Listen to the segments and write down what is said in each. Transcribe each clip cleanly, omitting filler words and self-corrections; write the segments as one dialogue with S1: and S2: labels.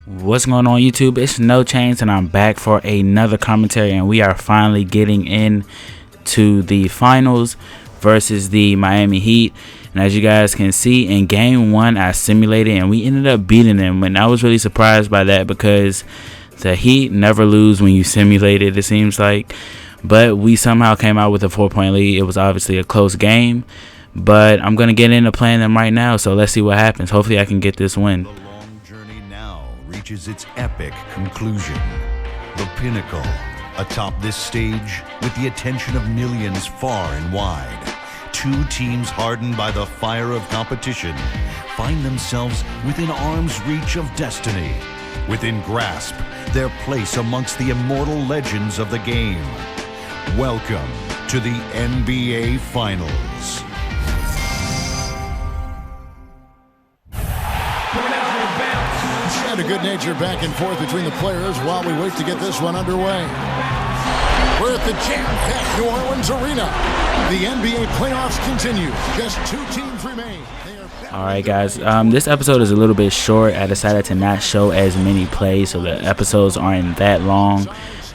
S1: What's going on YouTube? It's NoChainzz and I'm back for another commentary, and we are finally getting into the finals versus the Miami Heat. And as you guys can see, in game one I simulated and we ended up beating them, and I was really surprised by that because the Heat never lose when you simulate it, it seems like. But we somehow came out with a 4-point lead. It was obviously a close game, but I'm going to get into playing them right now, so let's see what happens. Hopefully I can get this win.
S2: Reaches its epic conclusion. The pinnacle atop this stage, with the attention of millions far and wide. Two teams hardened by the fire of competition find themselves within arm's reach of destiny, within grasp their place amongst the immortal legends of the game. Welcome to the NBA Finals.
S3: A good-natured back and forth between the players while we wait to get this one underway. We're at the jam-packed New Orleans Arena. The NBA playoffs continue. Just two teams remain.
S1: Alright guys, this episode is a little bit short. I decided to not show as many plays so the episodes aren't that long.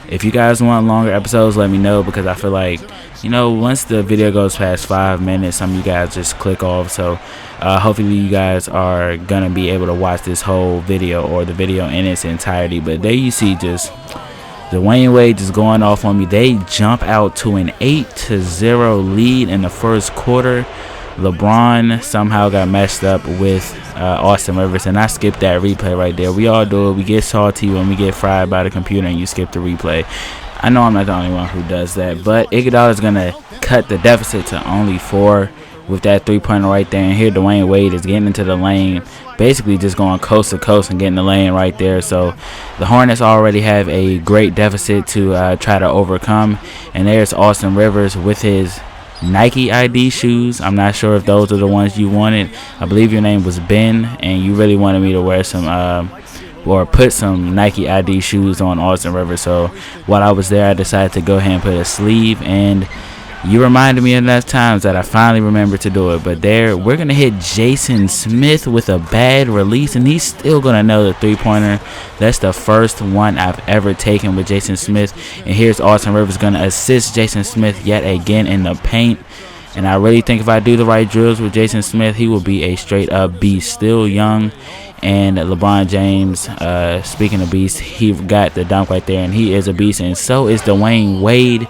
S1: If you guys want longer episodes, let me know, because I feel like, you know, once the video goes past 5 minutes, some of you guys just click off. So hopefully you guys are gonna be able to watch this whole video, or the video in its entirety. But there you see just Dwayne Wade just going off on me. They jump out to an 8-0 lead in the first quarter. LeBron somehow got messed up with Austin Rivers, and I skipped that replay right there. We all do it. We get salty when we get fried by the computer and you skip the replay. I know I'm not the only one who does that, but Iguodala is going to cut the deficit to only 4 with that three-pointer right there. And here Dwayne Wade is getting into the lane, basically just going coast to coast and getting the lane right there. So the Hornets already have a great deficit to try to overcome. And there's Austin Rivers with his Nike ID shoes. I'm not sure if those are the ones you wanted. I believe your name was Ben and you really wanted me to wear some or put some Nike ID shoes on Austin Rivers. So while I was there, I decided to go ahead and put a sleeve, and you reminded me enough times that I finally remembered to do it. But there, we're going to hit Jason Smith with a bad release, and he's still going to know the three-pointer. That's the first one I've ever taken with Jason Smith. And here's Austin Rivers going to assist Jason Smith yet again in the paint. And I really think if I do the right drills with Jason Smith, he will be a straight-up beast. Still young. And LeBron James, speaking of beast, he got the dunk right there, and he is a beast. And so is Dwayne Wade.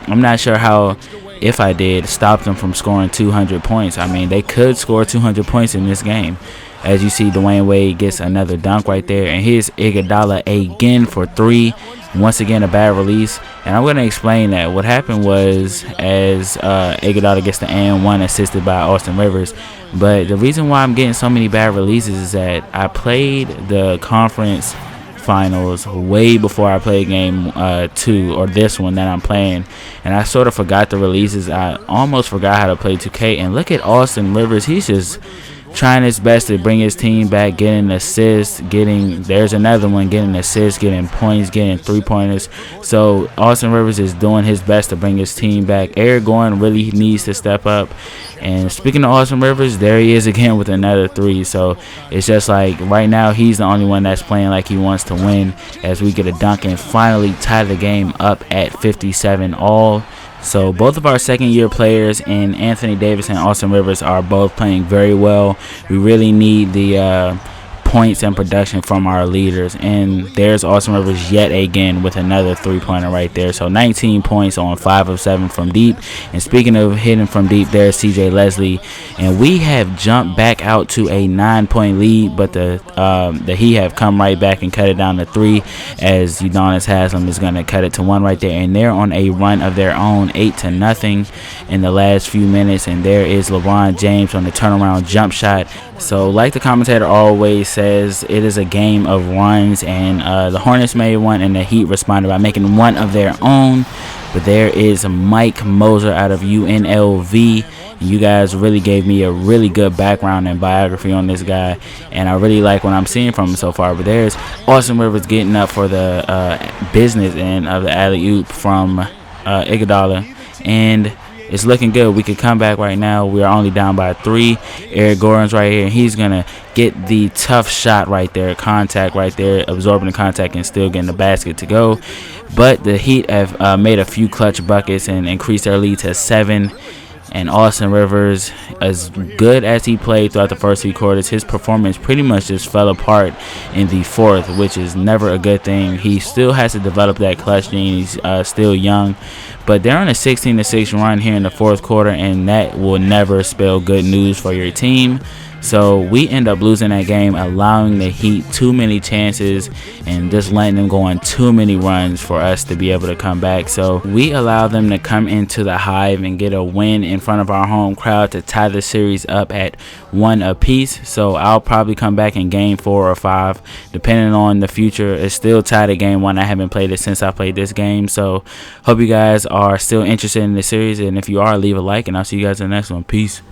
S1: I'm not sure how, if I did, stop them from scoring 200 points. I mean, they could score 200 points in this game. As you see, Dwayne Wade gets another dunk right there. And here's Iguodala again for 3. Once again, a bad release. And I'm going to explain that. What happened was, as Iguodala gets the and-1 assisted by Austin Rivers. But the reason why I'm getting so many bad releases is that I played the conference finals way before I played game 2, or this one that I'm playing, and I sort of forgot the releases. I almost forgot how to play 2K. And look at Austin Rivers, he's just trying his best to bring his team back, getting assists, there's another one, getting assists, getting points, getting three-pointers. So Austin Rivers is doing his best to bring his team back. Eric Gordon really needs to step up. And speaking of Austin Rivers, there he is again with another 3. So it's just like right now he's the only one that's playing like he wants to win, as we get a dunk and finally tie the game up at 57 all. So both of our second-year players in Anthony Davis and Austin Rivers are both playing very well. We really need the points and production from our leaders. And there's Austin Rivers yet again with another three-pointer right there. So 19 points on 5 of 7 from deep. And speaking of hitting from deep, there's CJ Leslie. And we have jumped back out to a 9-point lead, but the Heat have come right back and cut it down to 3, as Udonis Haslem is going to cut it to 1 right there. And they're on a run of their own, 8-0 in the last few minutes. And there is LeBron James on the turnaround jump shot. So like the commentator always says, it is a game of runs, and the Hornets made one and the Heat responded by making one of their own. But there is Mike Moser out of UNLV. You guys really gave me a really good background and biography on this guy, and I really like what I'm seeing from him so far. But there's Austin Rivers getting up for the business end of the alley-oop from Iguodala. And it's looking good. We could come back right now. We are only down by 3. Eric Gordon's right here, and he's going to get the tough shot right there, contact right there, absorbing the contact and still getting the basket to go. But the Heat have made a few clutch buckets and increased their lead to 7. And Austin Rivers, as good as he played throughout the first 3 quarters, his performance pretty much just fell apart in the fourth, which is never a good thing. He still has to develop that clutch gene. He's still young. But they're on a 16-6 run here in the fourth quarter, and that will never spell good news for your team. So we end up losing that game, allowing the Heat too many chances and just letting them go on too many runs for us to be able to come back. So we allow them to come into the Hive and get a win in front of our home crowd to tie the series up at 1 apiece. So I'll probably come back in game 4 or 5, depending on the future. It's still tied at game 1. I haven't played it since I played this game. So hope you guys are still interested in the series. And if you are, leave a like, and I'll see you guys in the next one. Peace.